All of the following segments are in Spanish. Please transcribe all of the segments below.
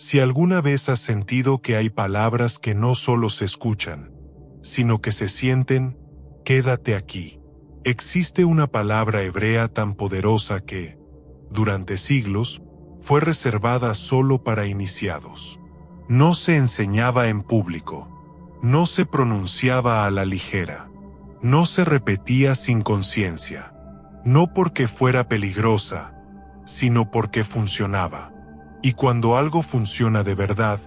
Si alguna vez has sentido que hay palabras que no solo se escuchan, sino que se sienten, quédate aquí. Existe una palabra hebrea tan poderosa que, durante siglos, fue reservada solo para iniciados. No se enseñaba en público, no se pronunciaba a la ligera, no se repetía sin conciencia, no porque fuera peligrosa, sino porque funcionaba. Y cuando algo funciona de verdad,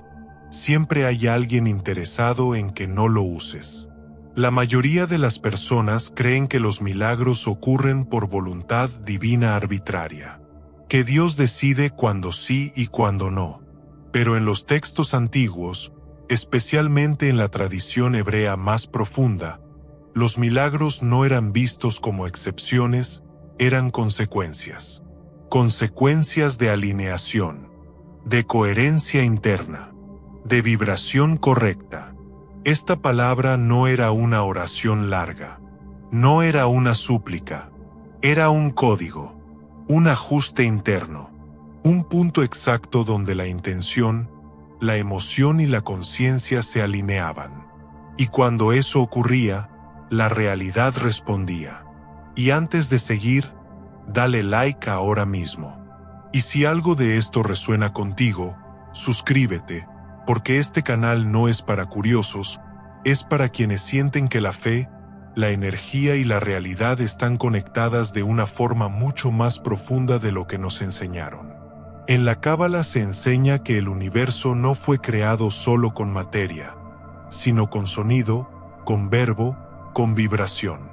siempre hay alguien interesado en que no lo uses. La mayoría de las personas creen que los milagros ocurren por voluntad divina arbitraria, que Dios decide cuándo sí y cuándo no. Pero en los textos antiguos, especialmente en la tradición hebrea más profunda, los milagros no eran vistos como excepciones, eran consecuencias. Consecuencias de alineación, de coherencia interna, de vibración correcta. Esta palabra no era una oración larga, no era una súplica, era un código, un ajuste interno, un punto exacto donde la intención, la emoción y la conciencia se alineaban. Y cuando eso ocurría, la realidad respondía. Y antes de seguir, dale like ahora mismo. Y si algo de esto resuena contigo, suscríbete, porque este canal no es para curiosos, es para quienes sienten que la fe, la energía y la realidad están conectadas de una forma mucho más profunda de lo que nos enseñaron. En la Cábala se enseña que el universo no fue creado solo con materia, sino con sonido, con verbo, con vibración.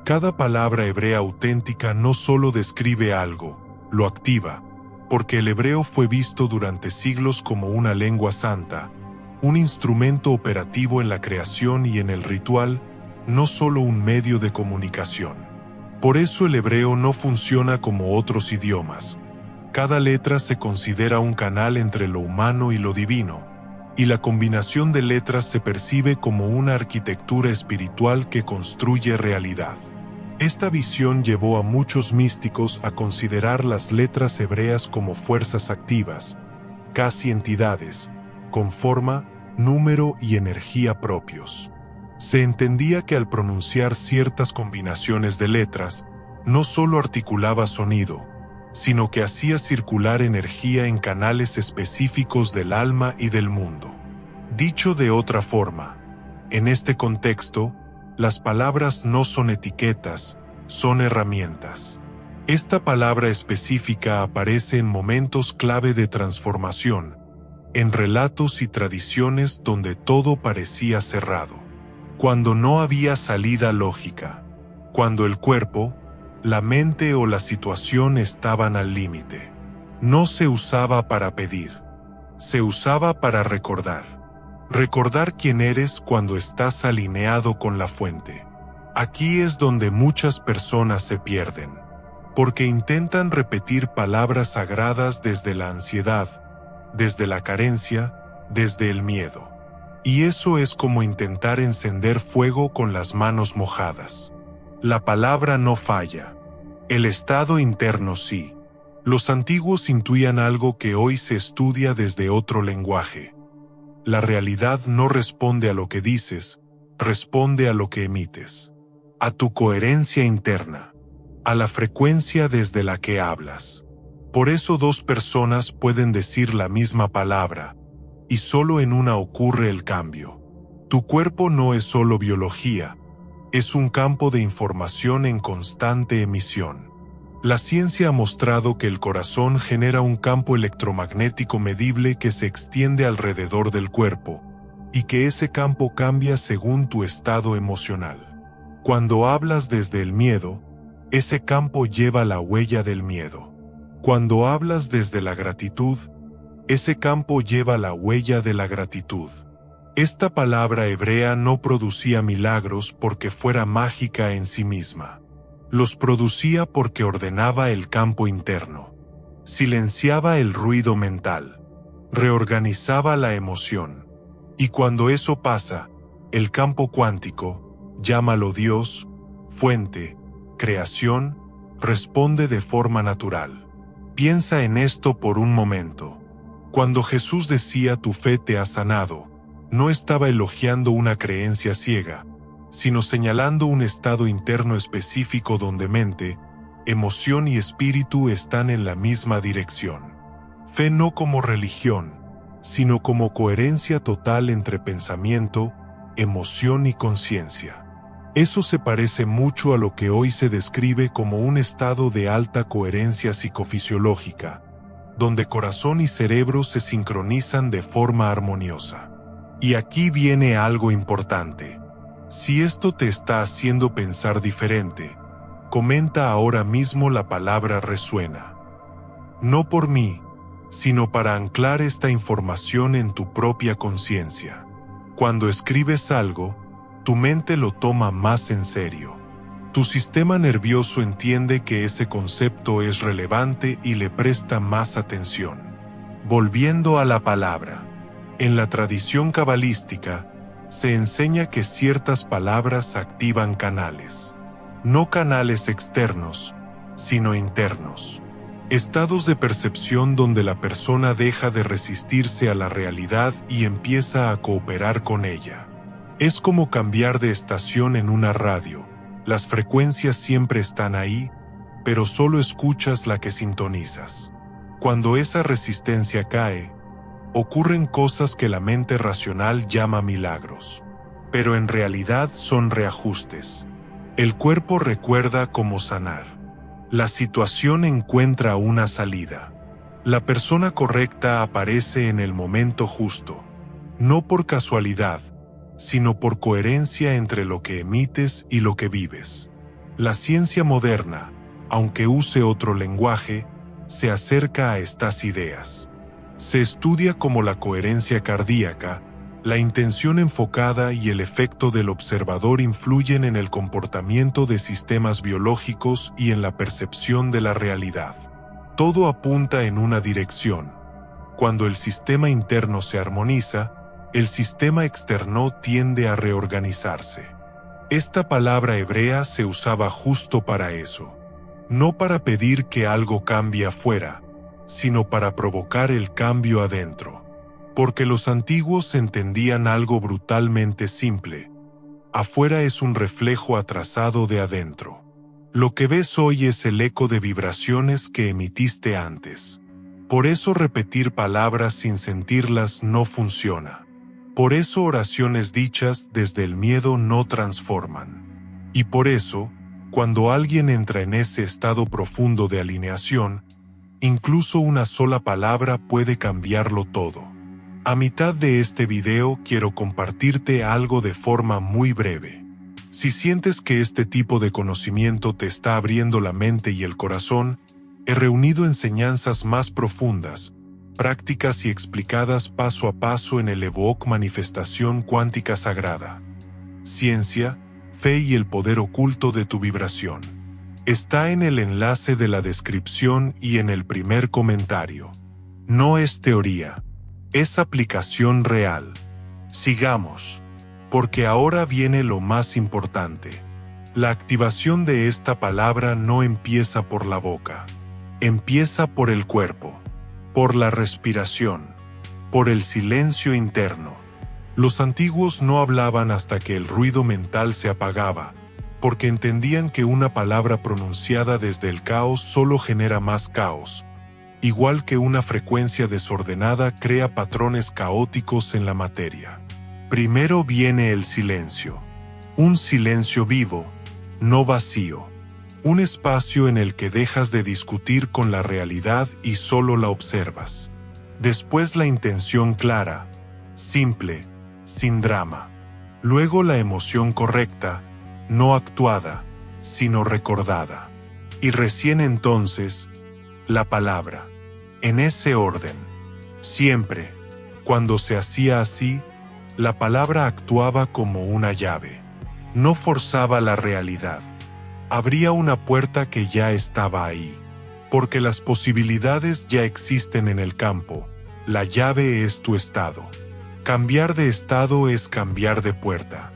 Cada palabra hebrea auténtica no solo describe algo, lo activa, porque el hebreo fue visto durante siglos como una lengua santa, un instrumento operativo en la creación y en el ritual, no solo un medio de comunicación. Por eso el hebreo no funciona como otros idiomas. Cada letra se considera un canal entre lo humano y lo divino, y la combinación de letras se percibe como una arquitectura espiritual que construye realidad. Esta visión llevó a muchos místicos a considerar las letras hebreas como fuerzas activas, casi entidades, con forma, número y energía propios. Se entendía que al pronunciar ciertas combinaciones de letras, no solo articulaba sonido, sino que hacía circular energía en canales específicos del alma y del mundo. Dicho de otra forma, en este contexto, las palabras no son etiquetas, son herramientas. Esta palabra específica aparece en momentos clave de transformación, en relatos y tradiciones donde todo parecía cerrado, cuando no había salida lógica, cuando el cuerpo, la mente o la situación estaban al límite. No se usaba para pedir, se usaba para recordar. Recordar quién eres cuando estás alineado con la fuente. Aquí es donde muchas personas se pierden, porque intentan repetir palabras sagradas desde la ansiedad, desde la carencia, desde el miedo. Y eso es como intentar encender fuego con las manos mojadas. La palabra no falla. El estado interno sí. Los antiguos intuían algo que hoy se estudia desde otro lenguaje. La realidad no responde a lo que dices, responde a lo que emites. A tu coherencia interna. A la frecuencia desde la que hablas. Por eso dos personas pueden decir la misma palabra, y solo en una ocurre el cambio. Tu cuerpo no es solo biología, es un campo de información en constante emisión. La ciencia ha mostrado que el corazón genera un campo electromagnético medible que se extiende alrededor del cuerpo, y que ese campo cambia según tu estado emocional. Cuando hablas desde el miedo, ese campo lleva la huella del miedo. Cuando hablas desde la gratitud, ese campo lleva la huella de la gratitud. Esta palabra hebrea no producía milagros porque fuera mágica en sí misma. Los producía porque ordenaba el campo interno, silenciaba el ruido mental, reorganizaba la emoción. Y cuando eso pasa, el campo cuántico, llámalo Dios, fuente, creación, responde de forma natural. Piensa en esto por un momento. Cuando Jesús decía tu fe te ha sanado, no estaba elogiando una creencia ciega, sino señalando un estado interno específico donde mente, emoción y espíritu están en la misma dirección. Fe no como religión, sino como coherencia total entre pensamiento, emoción y conciencia. Eso se parece mucho a lo que hoy se describe como un estado de alta coherencia psicofisiológica, donde corazón y cerebro se sincronizan de forma armoniosa. Y aquí viene algo importante. Si esto te está haciendo pensar diferente, comenta ahora mismo la palabra resuena. No por mí, sino para anclar esta información en tu propia conciencia. Cuando escribes algo, tu mente lo toma más en serio. Tu sistema nervioso entiende que ese concepto es relevante y le presta más atención. Volviendo a la palabra, en la tradición cabalística, se enseña que ciertas palabras activan canales. No canales externos, sino internos. Estados de percepción donde la persona deja de resistirse a la realidad y empieza a cooperar con ella. Es como cambiar de estación en una radio. Las frecuencias siempre están ahí, pero solo escuchas la que sintonizas. Cuando esa resistencia cae, ocurren cosas que la mente racional llama milagros, pero en realidad son reajustes. El cuerpo recuerda cómo sanar. La situación encuentra una salida. La persona correcta aparece en el momento justo, no por casualidad, sino por coherencia entre lo que emites y lo que vives. La ciencia moderna, aunque use otro lenguaje, se acerca a estas ideas. Se estudia cómo la coherencia cardíaca, la intención enfocada y el efecto del observador influyen en el comportamiento de sistemas biológicos y en la percepción de la realidad. Todo apunta en una dirección. Cuando el sistema interno se armoniza, el sistema externo tiende a reorganizarse. Esta palabra hebrea se usaba justo para eso. No para pedir que algo cambie afuera, sino para provocar el cambio adentro. Porque los antiguos entendían algo brutalmente simple. Afuera es un reflejo atrasado de adentro. Lo que ves hoy es el eco de vibraciones que emitiste antes. Por eso repetir palabras sin sentirlas no funciona. Por eso oraciones dichas desde el miedo no transforman. Y por eso, cuando alguien entra en ese estado profundo de alineación, incluso una sola palabra puede cambiarlo todo. A mitad de este video quiero compartirte algo de forma muy breve. Si sientes que este tipo de conocimiento te está abriendo la mente y el corazón, he reunido enseñanzas más profundas, prácticas y explicadas paso a paso en el ebook Manifestación Cuántica Sagrada. Ciencia, fe y el poder oculto de tu vibración. Está en el enlace de la descripción y en el primer comentario. No es teoría, es aplicación real. Sigamos, porque ahora viene lo más importante. La activación de esta palabra no empieza por la boca. Empieza por el cuerpo, por la respiración, por el silencio interno. Los antiguos no hablaban hasta que el ruido mental se apagaba, porque entendían que una palabra pronunciada desde el caos solo genera más caos, igual que una frecuencia desordenada crea patrones caóticos en la materia. Primero viene el silencio, un silencio vivo, no vacío, un espacio en el que dejas de discutir con la realidad y solo la observas. Después la intención clara, simple, sin drama. Luego la emoción correcta, no actuada, sino recordada. Y recién entonces, la palabra. En ese orden. Siempre, cuando se hacía así, la palabra actuaba como una llave. No forzaba la realidad. Abría una puerta que ya estaba ahí. Porque las posibilidades ya existen en el campo. La llave es tu estado. Cambiar de estado es cambiar de puerta.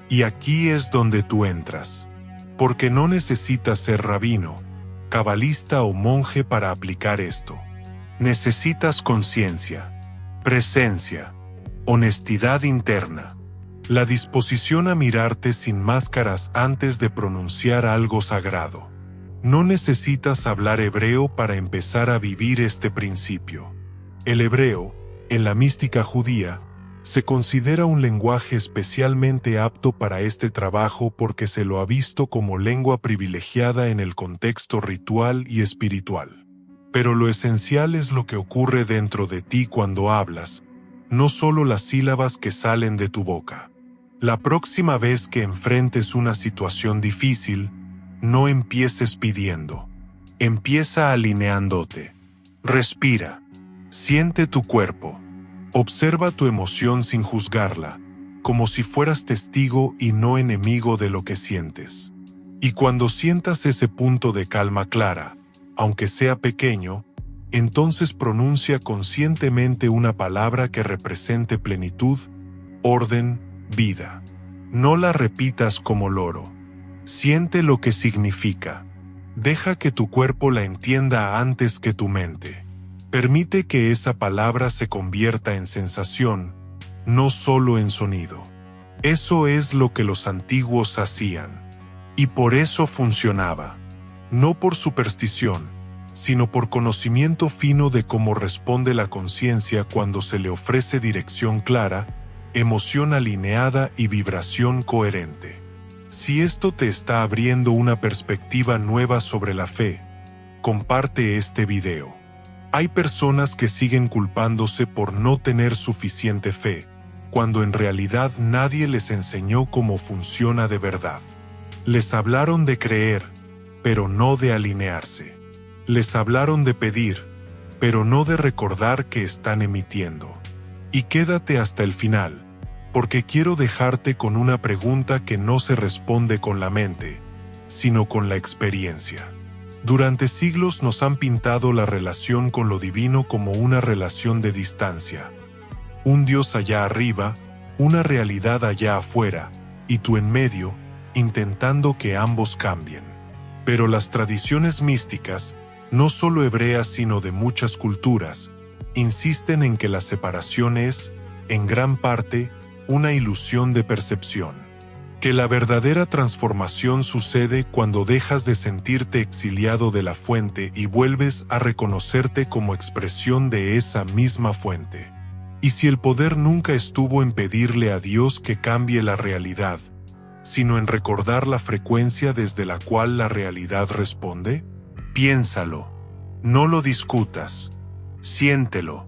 Y aquí es donde tú entras. Porque no necesitas ser rabino, cabalista o monje para aplicar esto. Necesitas conciencia, presencia, honestidad interna, la disposición a mirarte sin máscaras antes de pronunciar algo sagrado. No necesitas hablar hebreo para empezar a vivir este principio. El hebreo, en la mística judía, se considera un lenguaje especialmente apto para este trabajo porque se lo ha visto como lengua privilegiada en el contexto ritual y espiritual. Pero lo esencial es lo que ocurre dentro de ti cuando hablas, no solo las sílabas que salen de tu boca. La próxima vez que enfrentes una situación difícil, no empieces pidiendo. Empieza alineándote. Respira. Siente tu cuerpo. Observa tu emoción sin juzgarla, como si fueras testigo y no enemigo de lo que sientes. Y cuando sientas ese punto de calma clara, aunque sea pequeño, entonces pronuncia conscientemente una palabra que represente plenitud, orden, vida. No la repitas como loro. Siente lo que significa. Deja que tu cuerpo la entienda antes que tu mente. Permite que esa palabra se convierta en sensación, no solo en sonido. Eso es lo que los antiguos hacían. Y por eso funcionaba. No por superstición, sino por conocimiento fino de cómo responde la conciencia cuando se le ofrece dirección clara, emoción alineada y vibración coherente. Si esto te está abriendo una perspectiva nueva sobre la fe, comparte este video. Hay personas que siguen culpándose por no tener suficiente fe, cuando en realidad nadie les enseñó cómo funciona de verdad. Les hablaron de creer, pero no de alinearse. Les hablaron de pedir, pero no de recordar que están emitiendo. Y quédate hasta el final, porque quiero dejarte con una pregunta que no se responde con la mente, sino con la experiencia. Durante siglos nos han pintado la relación con lo divino como una relación de distancia. Un Dios allá arriba, una realidad allá afuera, y tú en medio, intentando que ambos cambien. Pero las tradiciones místicas, no solo hebreas sino de muchas culturas, insisten en que la separación es, en gran parte, una ilusión de percepción. Que la verdadera transformación sucede cuando dejas de sentirte exiliado de la fuente y vuelves a reconocerte como expresión de esa misma fuente. Y si el poder nunca estuvo en pedirle a Dios que cambie la realidad, sino en recordar la frecuencia desde la cual la realidad responde, piénsalo, no lo discutas, siéntelo.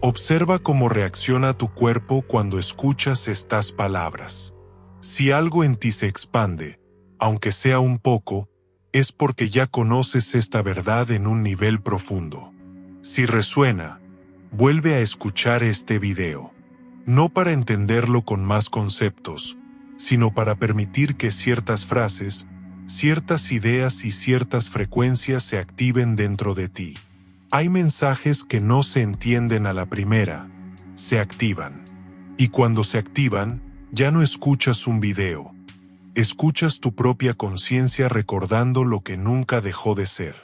Observa cómo reacciona tu cuerpo cuando escuchas estas palabras. Si algo en ti se expande, aunque sea un poco, es porque ya conoces esta verdad en un nivel profundo. Si resuena, vuelve a escuchar este video. No para entenderlo con más conceptos, sino para permitir que ciertas frases, ciertas ideas y ciertas frecuencias se activen dentro de ti. Hay mensajes que no se entienden a la primera, se activan. Y cuando se activan, ya no escuchas un video. Escuchas tu propia conciencia recordando lo que nunca dejó de ser.